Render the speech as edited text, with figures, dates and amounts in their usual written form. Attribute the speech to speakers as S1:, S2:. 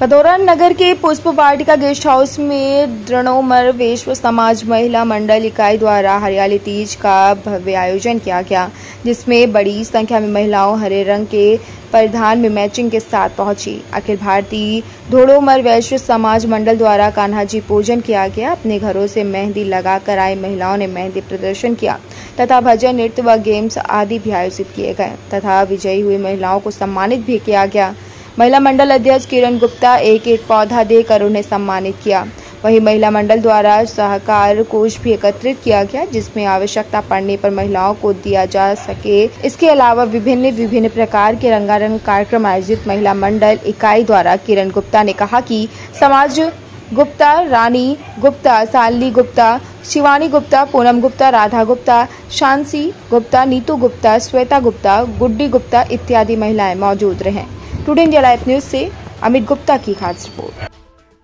S1: कदौरा नगर के पुष्प वाटिका guest house में द्रणोमर विश्व समाज महिला मंडल इकाई द्वारा हरियाली तीज का भव्य आयोजन किया गया, जिसमें बड़ी संख्या में महिलाओं हरे रंग के परिधान में मैचिंग के साथ पहुंची। अखिल भारतीय द्रणोमर वैश्य समाज मंडल द्वारा कान्हा जी पूजन किया गया। अपने घरों से मेहंदी लगाकर आई महिलाओं ने मेहंदी प्रदर्शन किया तथा भजन, नृत्य व गेम्स आदि भी आयोजित किए गए तथा विजयी हुई महिलाओं को सम्मानित भी किया गया। महिला मंडल अध्यक्ष किरण गुप्ता एक पौधा देकर उन्हें सम्मानित किया। वहीं महिला मंडल द्वारा सहकार कोष भी एकत्रित किया गया, जिसमें आवश्यकता पड़ने पर महिलाओं को दिया जा सके। इसके अलावा विभिन्न प्रकार के रंगारंग कार्यक्रम आयोजित महिला मंडल इकाई द्वारा किरण गुप्ता ने कहा कि समाज गुप्ता, रानी गुप्ता, सालनी गुप्ता, शिवानी गुप्ता, पूनम गुप्ता, राधा गुप्ता, शांसी गुप्ता, नीतू गुप्ता, श्वेता गुप्ता, गुड्डी गुप्ता इत्यादि महिलाएं मौजूद रहे। टुडे इंडिया लाइव न्यूज से अमित गुप्ता की खास रिपोर्ट।